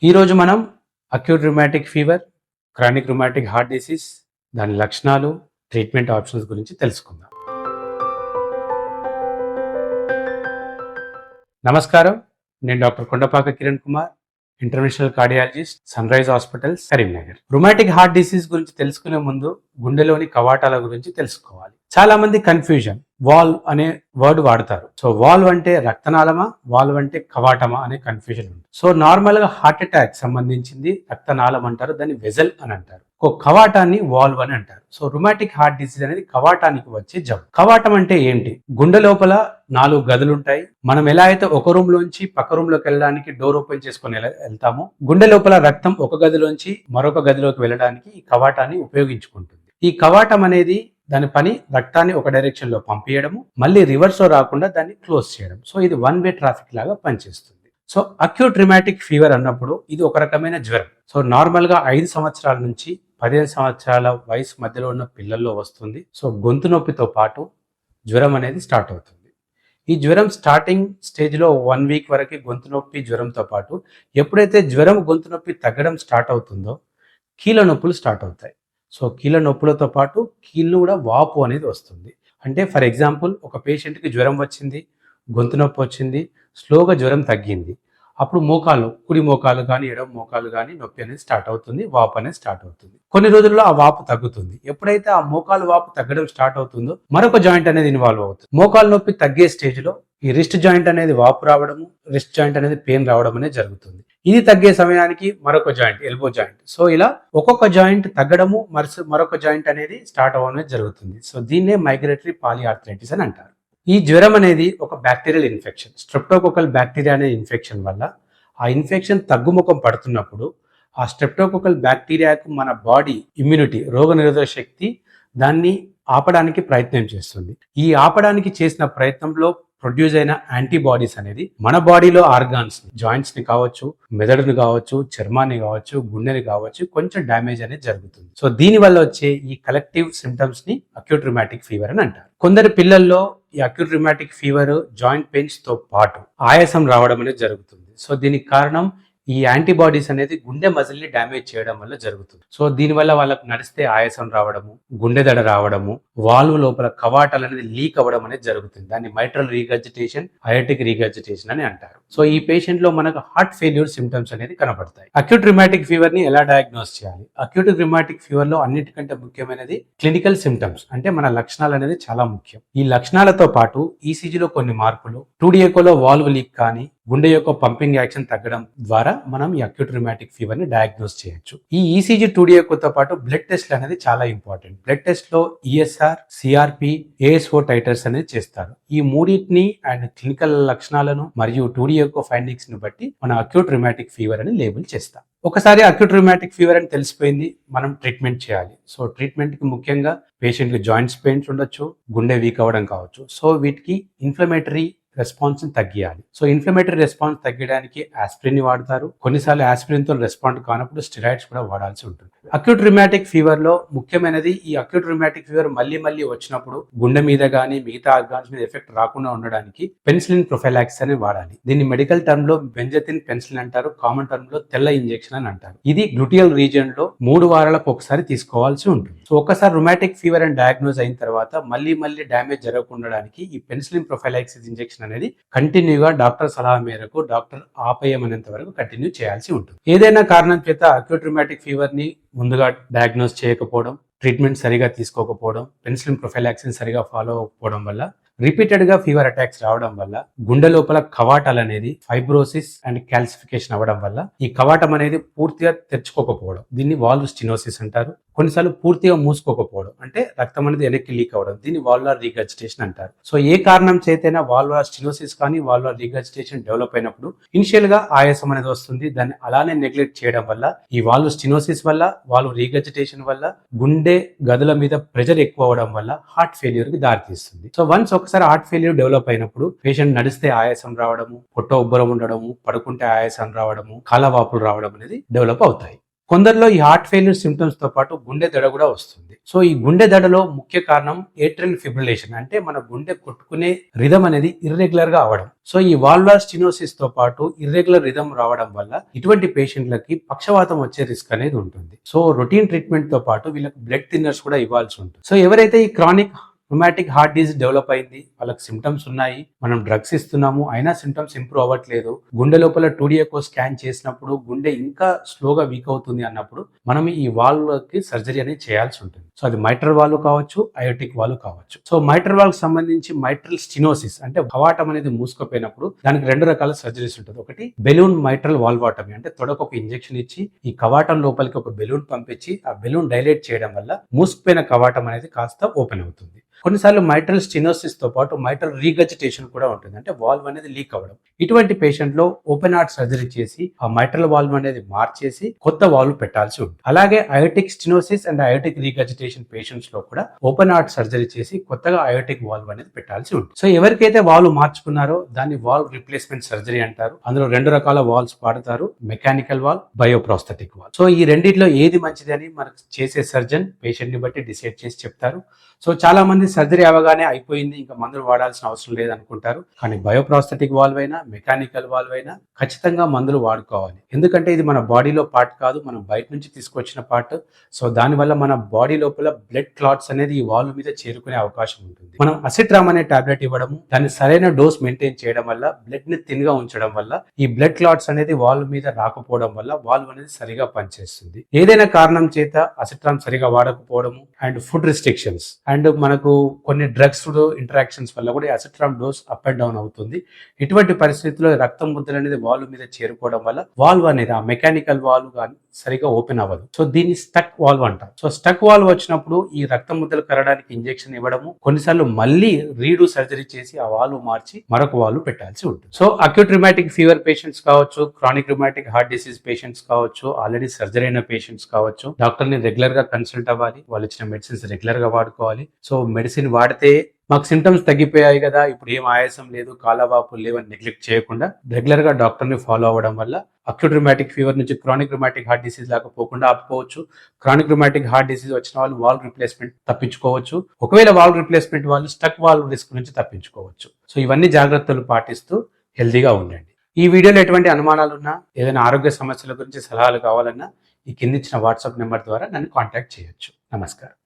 ఈరోజు మనం acute rheumatic fever, chronic rheumatic heart disease, దాని లక్షణాలు, ట్రీట్మెంట్ ఆప్షన్స్ గురించి తెలుసుకుందాం. నమస్కారం, నేను doctor Kondapaka Kiran Kumar, international cardiologist, sunrise hospitals, Karimnagar. Rheumatic heart disease గురించి తెలుసుకునే ముందు గుండెలోని కవాటాల గురించి తెలుసుకోవాలి. చాలా మంది కన్ఫ్యూజన్, వాల్వ్ అనే వర్డ్ వాడతారు. సో వాల్వ్ అంటే రక్తనాళమా, వాల్వ్ అంటే కవాటమా అనే కన్ఫ్యూజన్ ఉంది. సో నార్మల్ గా హార్ట్ అటాక్ సంబంధించింది రక్తనాళం అంటారు, దాన్ని వెజల్ అని అంటారు. ఒక కవాటాన్ని వాల్వ్ అని అంటారు. సో రుమాటిక్ హార్ట్ డిసీజ్ అనేది కవాటానికి వచ్చే జబ్బు. కవాటం అంటే ఏంటి? గుండె లోపల 4 గదులు ఉంటాయి. మనం ఎలా అయితే ఒక రూమ్ లోంచి పక్క రూమ్ లోకి వెళ్ళడానికి డోర్ ఓపెన్ చేసుకుని వెళ్తామో, గుండె లోపల రక్తం ఒక గదిలోంచి మరొక గదిలోకి వెళ్ళడానికి ఈ కవాటాన్ని ఉపయోగించుకుంటుంది. ఈ కవాటం అనేది దాని పని రక్తాన్ని ఒక డైరెక్షన్ లో పంపించడము, మళ్ళీ రివర్స్ లో రాకుండా దాన్ని క్లోజ్ చేయడం. సో ఇది వన్ వే ట్రాఫిక్ లాగా పనిచేస్తుంది. సో అక్యూట్ రుమాటిక్ ఫీవర్ అన్నప్పుడు ఇది ఒక రకమైన జ్వరం. సో నార్మల్ గా 5 సంవత్సరాల నుంచి 15 సంవత్సరాల వయసు మధ్యలో ఉన్న పిల్లల్లో వస్తుంది. సో గొంతు నొప్పితో పాటు జ్వరం అనేది స్టార్ట్ అవుతుంది. ఈ జ్వరం స్టార్టింగ్ స్టేజ్లో 1 వీక్ వరకు గొంతు నొప్పి జ్వరంతో పాటు ఎప్పుడైతే జ్వరం గొంతు నొప్పి తగ్గడం స్టార్ట్ అవుతుందో కీళ్ళ నొప్పులు స్టార్ట్ అవుతాయి. సో కీళ్ళ నొప్పులతో పాటు కీళ్ళు కూడా వాపు అనేది వస్తుంది. అంటే ఫర్ ఎగ్జాంపుల్, ఒక పేషెంట్కి జ్వరం వచ్చింది, గొంతు నొప్పి వచ్చింది, స్లోగా జ్వరం తగ్గింది. అప్పుడు మోకాలు, కుడి మోకాలు కానీ ఎడమ మోకాలు కానీ నొప్పి అనేది స్టార్ట్ అవుతుంది, వాపు అనేది స్టార్ట్ అవుతుంది. కొన్ని రోజుల్లో ఆ వాపు తగ్గుతుంది. ఎప్పుడైతే ఆ మోకాలు వాపు తగ్గడం స్టార్ట్ అవుతుందో మరొక జాయింట్ అనేది ఇన్వాల్వ్ అవుతుంది. మోకాలు నొప్పి తగ్గే స్టేజ్ లో ఈ రిస్ట్ జాయింట్ అనేది వాపు రావడము, రిస్ట్ జాయింట్ అనేది పెయిన్ రావడం అనేది జరుగుతుంది. ఇది తగ్గే సమయానికి మరొక జాయింట్, ఎల్బో జాయింట్. సో ఇలా ఒక్కొక్క జాయింట్ తగ్గడము, మరొక జాయింట్ అనేది స్టార్ట్ అవ్వడం జరుగుతుంది. సో దీన్నే మైగ్రేటరీ పాలిఆర్థరైటిస్ అని అంటారు. ఈ జ్వరం అనేది ఒక బ్యాక్టీరియల్ ఇన్ఫెక్షన్, స్ట్రెప్టోకోకల్ బ్యాక్టీరియా అనే ఇన్ఫెక్షన్ వల్ల ఆ ఇన్ఫెక్షన్ తగ్గుముఖం పడుతున్నప్పుడు ఆ స్ట్రెప్టోకోకల్ బ్యాక్టీరియాకు మన బాడీ ఇమ్యూనిటీ, రోగనిరోధక శక్తి దాన్ని ఆపడానికి ప్రయత్నం చేస్తుంది. ఈ ఆపడానికి చేసిన ప్రయత్నంలో ప్రొడ్యూస్ అయిన యాంటీబాడీస్ అనేది మన బాడీలో ఆర్గాన్స్ ని, జాయింట్స్ ని కావచ్చు, మెదడుని కావచ్చు, చర్మాన్ని కావచ్చు, గుండెని కావచ్చు, కొంచెం డ్యామేజ్ అనేది జరుగుతుంది. సో దీని వల్ల వచ్చే ఈ కలెక్టివ్ సిమ్టమ్స్ ని అక్యూట్ రుమాటిక్ ఫీవర్ అని అంటారు. కొందరు పిల్లల్లో ఈ acute rheumatic fever joint pains తో పాటు ఆయాసం రావడం అనేది జరుగుతుంది. సో దీనికి కారణం ఈ యాంటీబాడీస్ అనేది గుండె మజిల్ ని డ్యామేజ్ చేయడం వల్ల జరుగుతుంది. సో దీనివల్ల వాళ్ళకు నడిస్తే ఆయాసం రావడము, గుండె దడ రావడము, వాల్వ్ లోపల కవాటాలు అనేది లీక్ అవ్వడం అనేది జరుగుతుంది. దాన్ని మైట్రల్ రీగర్జిటేషన్, అయోటిక్ రీగర్జిటేషన్ అని అంటారు. సో ఈ పేషెంట్ లో మనకు హార్ట్ ఫెయిల్యూర్ సిమ్టమ్స్ అనేది కనబడతాయి. అక్యూట్ రుమాటిక్ ఫీవర్ ని ఎలా డయాగ్నోస్ చేయాలి? అక్యూట్ రుమాటిక్ ఫీవర్ లో అన్నిటికంటే ముఖ్యమైనది క్లినికల్ సిమ్టమ్స్, అంటే మన లక్షణాలు అనేది చాలా ముఖ్యం. ఈ లక్షణాలతో పాటు ఈసీజీలో కొన్ని మార్పులు, 2D ఎకోలో వాల్వ్ లీక్ కానీ గుండె యొక్క పంపింగ్ యాక్షన్ తగ్గడం ద్వారా మనం ఈ అక్యూట్ రుమాటిక్ ఫీవర్ ని డయాగ్నోస్ చేయొచ్చు. ఈ ఈసీజీ 2D ఎకోతో పాటు బ్లడ్ టెస్ట్ అనేది చాలా ఇంపార్టెంట్. బ్లడ్ టెస్ట్ లో ఈఎస్ఆర్, సిఆర్పి, ఏఎస్ఓ టైటర్స్ అనేది చేస్తారు. ఈ మూడింటిని అండ్ క్లినికల్ లక్షణాలను మరియు 2D ఎకో ఫైండింగ్స్ ని బట్టి మనం అక్యూట్ రుమాటిక్ ఫీవర్ అని లేబుల్ చేస్తాం. ఒకసారి అక్యూట్ రుమాటిక్ ఫీవర్ అని తెలిసిపోయింది, మనం ట్రీట్మెంట్ చేయాలి. సో ట్రీట్మెంట్ కి ముఖ్యంగా పేషెంట్ కి జాయింట్స్ పెయిన్స్ ఉండొచ్చు, గుండె వీక్ అవ్వడం కావచ్చు. సో వీటికి ఇన్ఫ్లమేటరీ రెస్పాన్స్ తగ్గియాలి. సో ఇన్ఫ్లమేటరీ రెస్పాన్స్ తగ్గడానికి ఆస్పిరిన్ ని వాడతారు. కొన్నిసార్లు ఆస్పిరిన్ తో రెస్పాండ్ కానప్పుడు స్టెరాయిడ్స్ కూడా వాడాల్సి ఉంటుంది. అక్యూట్ రుమాటిక్ ఫీవర్ లో ముఖ్యమైనది, ఈ అక్యూట్ రుమాటిక్ ఫీవర్ మళ్ళీ వచ్చినప్పుడు గుండె మీద గానీ మిగతా ఆర్గాన్స్ మీద ఎఫెక్ట్ రాకుండా ఉండడానికి పెన్సిలిన్ ప్రొఫైలాక్సిస్ అని వాడాలి. దీన్ని మెడికల్ టర్మ్ లో బెంజతిన్ పెన్సిలిన్ అంటారు, కామన్ టర్మ్ లో తెల్ల ఇంజెక్షన్ అని అంటారు. ఇది గ్లూటియల్ రీజియన్ లో 3 వారాలకు ఒకసారి తీసుకోవాల్సి ఉంటుంది. సో ఒకసారి రుమాటిక్ ఫీవర్ అని డయాగ్నోజ్ అయిన తర్వాత మళ్ళీ డ్యామేజ్ జరగకుండా ఈ పెన్సిలిన్ ప్రొఫైలాక్సిస్ ఇంజెక్షన్ అనేది కంటిన్యూగా డాక్టర్ సలహా మేరకు డాక్టర్ ఆపేయమనేంత వరకు కంటిన్యూ చేయాల్సి ఉంటుంది. ఏదైనా కారణం చేత అక్యూట్ రుమాటిక్ ఫీవర్ ని ముందుగా డయాగ్నోస్ చేయకపోవడం, ట్రీట్మెంట్ సరిగా తీసుకోకపోవడం, పెన్సిలిన్ ప్రొఫైలాక్సిస్ సరిగా ఫాలో అవ్వకపోవడం వల్ల, రిపీటెడ్ గా ఫీవర్ అటాక్స్ రావడం వల్ల గుండె లోపల కవాటాలు అనేది ఫైబ్రోసిస్ అండ్ క్యాల్సిఫికేషన్ అవ్వడం వల్ల ఈ కవాటం అనేది పూర్తిగా తెరుచుకోకపోవడం, దీన్ని వాల్వ్ స్టినోసిస్ అంటారు. కొన్నిసార్లు పూర్తిగా మూసుకోకపోవడం, అంటే రక్తం అనేది వెనక్కి లీక్ అవ్వడం, దీన్ని వాల్వులార్ రీగర్జిటేషన్ అంటారు. సో ఏ కారణం చేతైనా వాల్వులార్ స్టినోసిస్ కానీ వాల్వులార్ రీగర్జిటేషన్ డెవలప్ అయినప్పుడు ఇనిషియల్ గా ఆయాసం అనేది వస్తుంది. దాన్ని అలానే నెగ్లెక్ట్ చేయడం వల్ల ఈ వాల్వ్ స్టినోసిస్ వల్ల, వాల్వ్ రీగర్జిటేషన్ వల్ల గుండె గదుల మీద ప్రెషర్ ఎక్కువ అవడం వల్ల హార్ట్ ఫెయిల్యూర్ కి దారితీస్తుంది. సో వన్స్ ఒకసారి హార్ట్ ఫెయిల్యూర్ డెవలప్ అయినప్పుడు పేషెంట్ నడిస్తే ఆయాసం రావడము, పొట్ట ఉబ్బరం ఉండడము, పడుకుంటే ఆయాసం రావడము, కాలవాపులు రావడం అనేది డెవలప్ అవుతాయి. కొందరిలో ఈ హార్ట్ ఫెయిల్యూర్ సిమ్టమ్స్ తో పాటు గుండె దడ కూడా వస్తుంది. సో ఈ గుండె దడలో ముఖ్య కారణం ఏట్రియల్ ఫిబ్రిలేషన్, అంటే మన గుండె కొట్టుకునే రిథం అనేది ఇర్రెగ్యులర్ గా అవడం. సో ఈ వాల్వార్ స్టెనోసిస్ తో పాటు ఇర్రెగ్యులర్ రిథం రావడం వల్ల ఇటువంటి పేషెంట్లకి పక్షవాతం వచ్చే రిస్క్ అనేది ఉంటుంది. సో రొటీన్ ట్రీట్మెంట్ తో పాటు వీళ్ళకి బ్లడ్ థిన్నర్స్ కూడా ఇవ్వాల్సి ఉంటుంది. సో ఎవరైతే ఈ chronic rheumatic heart disease develop అయింది, వాళ్ళకి సిమ్టమ్స్ ఉన్నాయి, మనం డ్రగ్స్ ఇస్తున్నాము, అయినా సిమ్టమ్స్ ఇంప్రూవ్ అవ్వట్లేదు, గుండె లోపల 2D ఎకో స్కాన్ చేసినప్పుడు గుండె ఇంకా స్లోగా వీక్ అవుతుంది అన్నప్పుడు మనం ఈ వాల్వ్కి సర్జరీ అనేది చేయాల్సి ఉంటుంది. సో అది మైట్రల్ వాల్వ్ కావచ్చు, అయోటిక్ వాల్వ్ కావచ్చు. సో మైట్రల్ వాల్వ్ సంబంధించి మైట్రల్ స్టెనోసిస్ అంటే కవాటం అనేది మూసుకుపోయినప్పుడు దానికి 2 రకాల సర్జరీస్ ఉంటుంది. ఒకటి బెలూన్ మైట్రల్ వాల్వాటమీ, అంటే తొడకు ఒక ఇంజెక్షన్ ఇచ్చి ఈ కవాటం లోపలికి ఒక బెలూన్ పంపించి ఆ బెలూన్ డైలేట్ చేయడం వల్ల మూసుకుపోయిన కవాటం అనేది కాస్త ఓపెన్ అవుతుంది. కొన్నిసార్లు మైట్రల్ స్టెనోసిస్ తో పాటు మైట్రల్ రీగజిటేషన్ కూడా ఉంటుంది, అంటే వాల్వ్ అనేది లీక్ అవ్వడం. ఇటువంటి పేషెంట్ లో ఓపెన్ హార్ట్ సర్జరీ చేసి ఆ మైట్రల్ వాల్వ్ అనేది మార్చేసి కొత్త వాల్వ్ పెట్టాల్సి ఉంటుంది. అలాగే aortic stenosis and aortic regurgitation patients లో కూడా ఓపెన్ హార్ట్ సర్జరీ చేసి కొత్తగా అయోటిక్ వాల్వ్ అనేది పెట్టాల్సి ఉంటుంది. సో ఎవరికైతే వాల్వ్ మార్చుకున్నారో దాన్ని వాల్వ్ రిప్లేస్మెంట్ సర్జరీ అంటారు. అందులో 2 రకాల వాల్వ్స్ వాడతారు, మెకానికల్ వాల్వ్, బయోప్రాస్థెటిక్ వాల్వ్. సో ఈ రెండిట్లో ఏది మంచిది అని మనకు చేసే సర్జన్ పేషెంట్ ని బట్టి డిసైడ్ చేసి చెప్తారు. సో చాలా మంది సర్జరీ అవగానే అయిపోయింది, ఇంకా మందులు వాడాల్సిన అవసరం లేదనుకుంటారు. కానీ బయోప్రాస్థెటిక్ వాల్వ్ అయినా మెకానికల్ వాల్వ్ అయినా ఖచ్చితంగా మందులు వాడుకోవాలి. ఎందుకంటే ఇది మన బాడీలో పార్ట్ కాదు, మనం బయట నుంచి తీసుకొచ్చిన పార్ట్. సో దానివల్ల మన బాడీ లోపల బ్లడ్ క్లాట్స్ అనేది ఈ వాల్వ్ మీద చేరుకునే అవకాశం ఉంటుంది. మనం అసిట్రామ్ అనే టాబ్లెట్ ఇవ్వడము, దాన్ని సరైన డోస్ మెయింటైన్ చేయడం వల్ల, బ్లడ్ ని థిన్ గా ఉంచడం వల్ల ఈ బ్లడ్ క్లాట్స్ అనేది వాల్వ్ మీద రాకపోవడం వల్ల వాల్వ్ అనేది సరిగా పనిచేస్తుంది. ఏదైనా కారణం చేత అసిట్రామ్ సరిగా వాడకపోవడము అండ్ ఫుడ్ రిస్ట్రిక్షన్స్ అండ్ మనకు కొన్ని డ్రగ్స్ ఇంటరాక్షన్స్ వల్ల కూడా అసిట్రామ్ డోస్ అప్ అండ్ డౌన్ అవుతుంది. ఇటువంటి పరిస్థితుల్లో రక్తం ముద్దలు అనేది వాల్వ్ మీద చేరుకోవడం వల్ల వాల్వ్ అనేది ఆ మెకానికల్ వాల్వ్ కానీ సరిగా ఓపెన్ అవ్వదు. సో దీన్ని స్టక్ వాల్వ్ అంటారు. సో స్టక్ వాల్వ్ వచ్చినప్పుడు ఈ రక్తం ముద్దలు కరగడానికి ఇంజెక్షన్ ఇవ్వడము, కొన్నిసార్లు మళ్ళీ రీడూ సర్జరీ చేసి ఆ వాల్వ్ మార్చి మరొక వాల్వ్ పెట్టాల్సి ఉంటుంది. So acute rheumatic fever patients కావచ్చు, chronic rheumatic heart disease patients కావచ్చు, ఆల్రెడీ సర్జరీ అయిన పేషెంట్స్ కావచ్చు, డాక్టర్ ని రెగ్యులర్ గా కన్సల్ట్ అవ్వాలి, వాళ్ళు ఇచ్చిన మెడిసిన్స్ రెగ్యులర్ గా వాడుకోవాలి. సో మెడిసిన్ వాడితే మాకు సిమ్టమ్స్ తగ్గిపోయాయి కదా, ఇప్పుడు ఏం ఆయాసం లేదు, కాలవాపులు లేవని నెగ్లెక్ట్ చేయకుండా రెగ్యులర్ గా డాక్టర్ ని ఫాలో అవ్వడం వల్ల అక్యూట్ రుమాటిక్ ఫీవర్ నుంచి క్రానిక్ రుమాటిక్ హార్ట్ డిసీజ్ లాగా పోకుండా ఆపుకోవచ్చు. క్రానిక్ రుమాటిక్ హార్ట్ డిసీజ్ వచ్చిన వాళ్ళు వాల్వ్ రిప్లేస్మెంట్ తప్పించుకోవచ్చు. ఒకవేళ వాల్వ్ రిప్లేస్మెంట్ వాళ్ళు స్టక్ వాల్వ్ రిస్క్ నుంచి తప్పించుకోవచ్చు. సో ఇవన్నీ జాగ్రత్తలు పాటిస్తూ హెల్తీగా ఉండండి. ఈ వీడియోలో ఎటువంటి అనుమానాలున్నా, ఏదైనా ఆరోగ్య సమస్యల గురించి సలహాలు కావాలన్నా ఈ కింద ఇచ్చిన వాట్సాప్ నెంబర్ ద్వారా నన్ను కాంటాక్ట్ చేయొచ్చు. నమస్కారం.